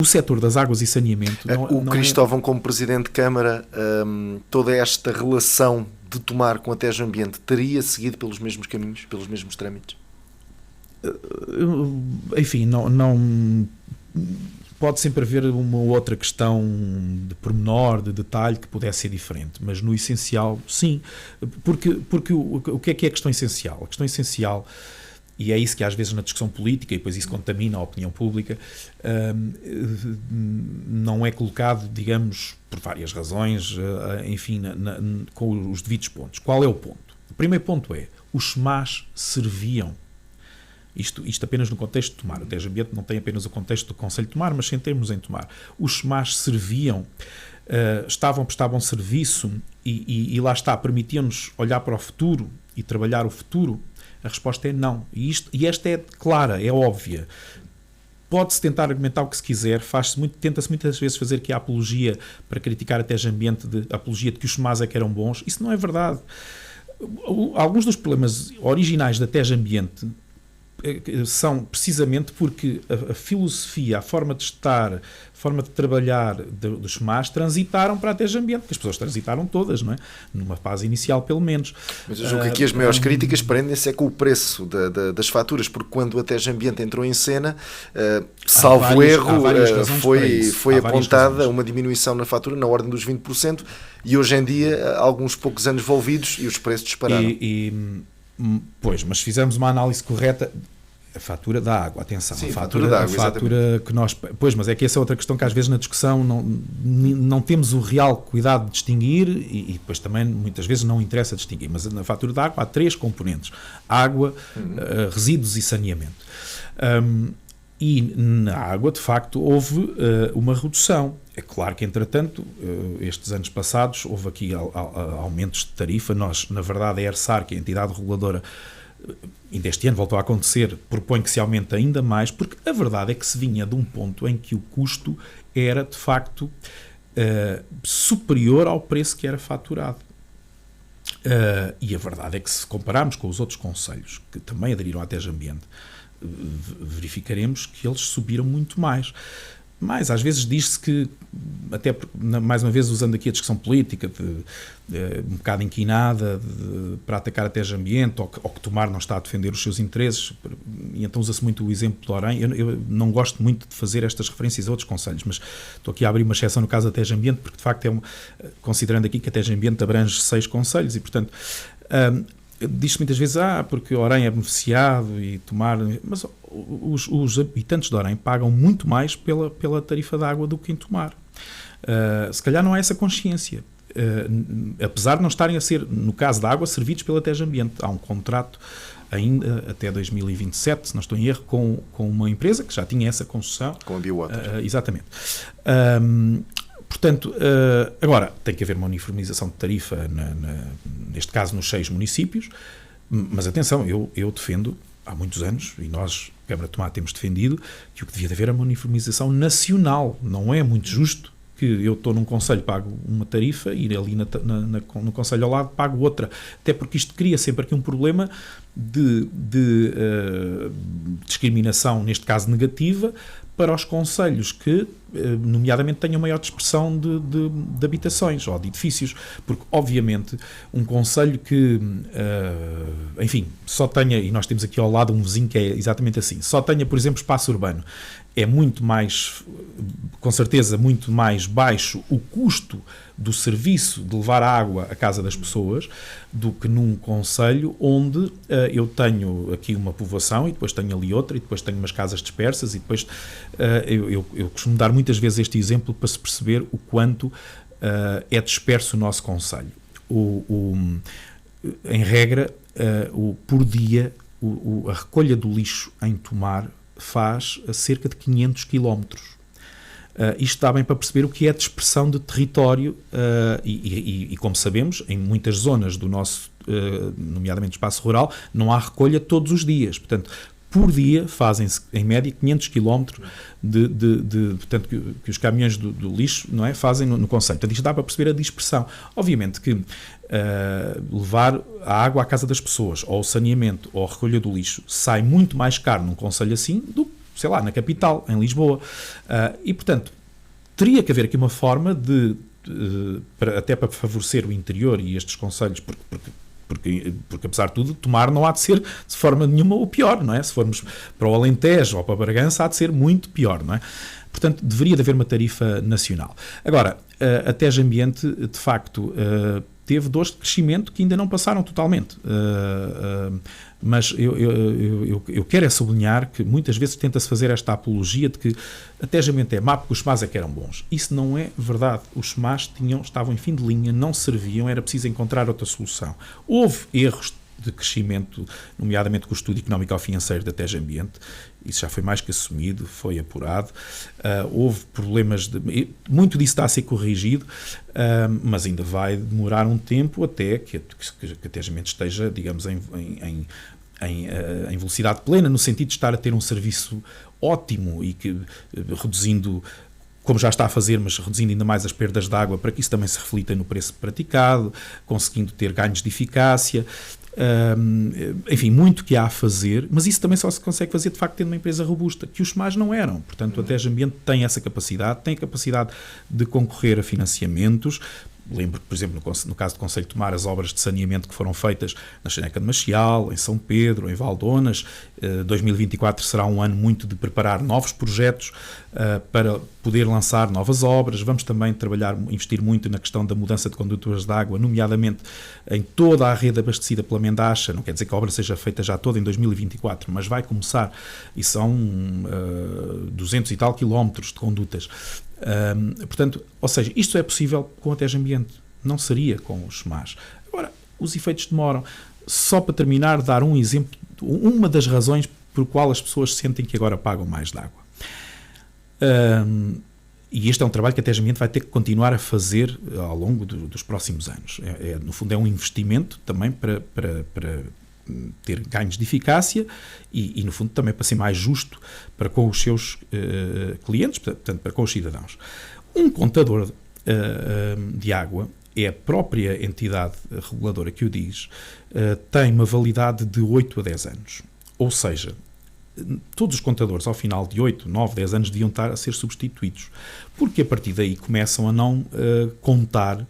O setor das águas e saneamento... O Cristóvão, como Presidente de Câmara, toda esta relação de Tomar com a Tejo Ambiente teria seguido pelos mesmos caminhos, pelos mesmos trâmites? Enfim, não pode sempre haver uma outra questão de pormenor, de detalhe que pudesse ser diferente, mas no essencial, sim. Porque o que é a questão essencial? A questão essencial, e é isso que às vezes na discussão política, e depois isso contamina a opinião pública, não é colocado, digamos, por várias razões, enfim, com os devidos pontos. Qual é o ponto? O primeiro ponto é, os SMAs serviam. Isto apenas no contexto de Tomar. O Tejo Ambiente não tem apenas o contexto do Conselho de Tomar, mas sem termos em Tomar. Os SMAs serviam, prestavam serviço e lá está, permitiam-nos olhar para o futuro e trabalhar o futuro. A resposta é não. E esta é clara, é óbvia. Pode-se tentar argumentar o que se quiser, tenta-se muitas vezes fazer aqui a apologia para criticar a Tejo Ambiente, a apologia de que os SMAs é que eram bons. Isso não é verdade. Alguns dos problemas originais da Tejo Ambiente são precisamente porque a filosofia, a forma de estar, a forma de trabalhar dos SMAs transitaram para a Tejo Ambiente, que as pessoas transitaram todas, não é? Numa fase inicial, pelo menos. Mas eu julgo que aqui as maiores críticas prendem-se com o preço das faturas, porque quando a Tejo Ambiente entrou em cena, salvo erro, foi apontada uma diminuição na fatura na ordem dos 20%, e hoje em dia, alguns poucos anos envolvidos, e os preços dispararam. Pois, mas se fizermos uma análise correta, a fatura da água, atenção, sim, a fatura que nós... Pois, mas é que essa é outra questão que às vezes na discussão não temos o real cuidado de distinguir e depois também muitas vezes não interessa distinguir, mas na fatura da água há 3 componentes: água, resíduos e saneamento. E na água, de facto, houve uma redução. É claro que, entretanto, estes anos passados, houve aqui aumentos de tarifa. Nós, na verdade, a ERSAR, que é a entidade reguladora, ainda este ano voltou a acontecer, propõe que se aumente ainda mais, porque a verdade é que se vinha de um ponto em que o custo era, de facto, superior ao preço que era faturado. E a verdade é que, se compararmos com os outros concelhos, que também aderiram à Tejo Ambiente, verificaremos que eles subiram muito mais. Mas às vezes diz-se que, até mais uma vez usando aqui a discussão política, um bocado inquinada, para atacar a Tejo Ambiente, ou que Tomar não está a defender os seus interesses, e então usa-se muito o exemplo de Orem. Eu não gosto muito de fazer estas referências a outros concelhos, mas estou aqui a abrir uma exceção no caso da Tejo Ambiente, porque de facto considerando aqui que a Tejo Ambiente abrange 6 concelhos, e portanto... diz-se muitas vezes, porque Orem é beneficiado e Tomar... Mas os habitantes de Orem pagam muito mais pela tarifa de água do que em Tomar. Se calhar não há essa consciência. Apesar de não estarem a ser, no caso da água, servidos pela Tejo Ambiente. Há um contrato ainda até 2027, se não estou em erro, com uma empresa que já tinha essa concessão. Com a Biowater. Exatamente. Portanto, agora tem que haver uma uniformização de tarifa, neste caso nos 6 municípios, mas atenção, eu defendo há muitos anos, e nós, Câmara de Tomar, temos defendido que o que devia haver é uma uniformização nacional. Não é muito justo que eu estou num concelho, pago uma tarifa, e ali no concelho ao lado pago outra. Até porque isto cria sempre aqui um problema de discriminação, neste caso negativa, para os concelhos que, nomeadamente, tenham maior dispersão de habitações ou de edifícios, porque, obviamente, um concelho que, enfim, só tenha, e nós temos aqui ao lado um vizinho que é exatamente assim, só tenha, por exemplo, espaço urbano, é muito mais, com certeza, muito mais baixo o custo do serviço de levar água à casa das pessoas do que num concelho onde eu tenho aqui uma povoação e depois tenho ali outra e depois tenho umas casas dispersas e depois eu costumo dar muitas vezes este exemplo para se perceber o quanto é disperso o nosso concelho. Em regra, por dia, a recolha do lixo em Tomar faz a cerca de 500 km. Isto dá bem para perceber o que é a dispersão de território e como sabemos, em muitas zonas do nosso, nomeadamente espaço rural, não há recolha todos os dias. Portanto, por dia fazem-se, em média, 500 km portanto, que os caminhões do lixo, não é, fazem no concelho. Portanto, isto dá para perceber a dispersão. Obviamente que levar a água à casa das pessoas, ou o saneamento, ou a recolha do lixo, sai muito mais caro num concelho assim do que sei lá, na capital, em Lisboa. E, portanto, teria que haver aqui uma forma até para favorecer o interior e estes concelhos, porque apesar de tudo, Tomar não há de ser de forma nenhuma o pior, não é? Se formos para o Alentejo ou para Bragança, há de ser muito pior, não é? Portanto, deveria de haver uma tarifa nacional. Agora, a TEJ Ambiente, de facto, teve dores de crescimento que ainda não passaram totalmente. Mas eu quero sublinhar que muitas vezes tenta-se fazer esta apologia de que a TEJ Ambiente é má porque os SMAs é que eram bons. Isso não é verdade. Os SMAs estavam em fim de linha, não serviam, era preciso encontrar outra solução. Houve erros de crescimento, nomeadamente com o estudo económico-financeiro da TEJ Ambiente, isso já foi mais que assumido, foi apurado, houve problemas, muito disso está a ser corrigido, mas ainda vai demorar um tempo até que a TEJ Ambiente esteja, digamos, em velocidade plena, no sentido de estar a ter um serviço ótimo e que, reduzindo, como já está a fazer, mas reduzindo ainda mais as perdas de água, para que isso também se reflita no preço praticado, conseguindo ter ganhos de eficácia. Enfim, muito que há a fazer, mas isso também só se consegue fazer de facto tendo uma empresa robusta, que os SMAs não eram. Portanto, a TEJ Ambiente tem essa capacidade, tem a capacidade de concorrer a financiamentos. Lembro que, por exemplo, no caso do Concelho de Tomar, as obras de saneamento que foram feitas na Chaneca de Machial, em São Pedro, em Valdonas. 2024 será um ano muito de preparar novos projetos para poder lançar novas obras. Vamos também investir muito na questão da mudança de condutoras de água, nomeadamente em toda a rede abastecida pela Mendacha. Não quer dizer que a obra seja feita já toda em 2024, mas vai começar, e são 200 e tal quilómetros de condutas. Portanto, ou seja, isto é possível com a TEJ Ambiente, não seria com os SMAs. Agora, os efeitos demoram. Só para terminar, dar um exemplo, uma das razões por qual as pessoas sentem que agora pagam mais de água. E este é um trabalho que a TEJ Ambiente vai ter que continuar a fazer ao longo dos próximos anos. No fundo, é um investimento também para ter ganhos de eficácia e, no fundo, também para ser mais justo para com os seus clientes, portanto, para com os cidadãos. Um contador de água, é a própria entidade reguladora que o diz, tem uma validade de 8 a 10 anos. Ou seja, todos os contadores, ao final de 8, 9, 10 anos, deviam estar a ser substituídos, porque a partir daí começam a não contar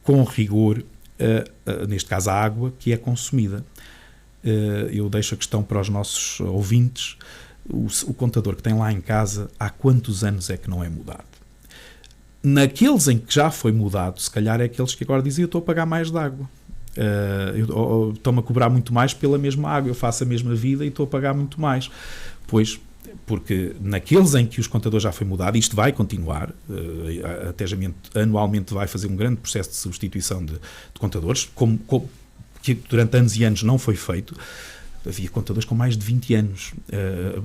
com rigor, neste caso, a água que é consumida. Eu deixo a questão para os nossos ouvintes. O contador que tem lá em casa, há quantos anos é que não é mudado? Naqueles em que já foi mudado, se calhar é aqueles que agora dizem: eu estou a pagar mais de água, estão-me a cobrar muito mais pela mesma água, eu faço a mesma vida e estou a pagar muito mais. Pois, porque naqueles em que os contadores já foi mudado, isto vai continuar, a TEJ Ambiente anualmente vai fazer um grande processo de substituição de contadores, que durante anos e anos não foi feito. Havia contadores com mais de 20 anos.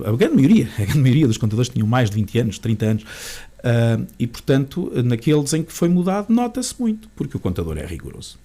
A grande maioria dos contadores tinham mais de 20 anos, 30 anos. E, portanto, naqueles em que foi mudado, nota-se muito, porque o contador é rigoroso.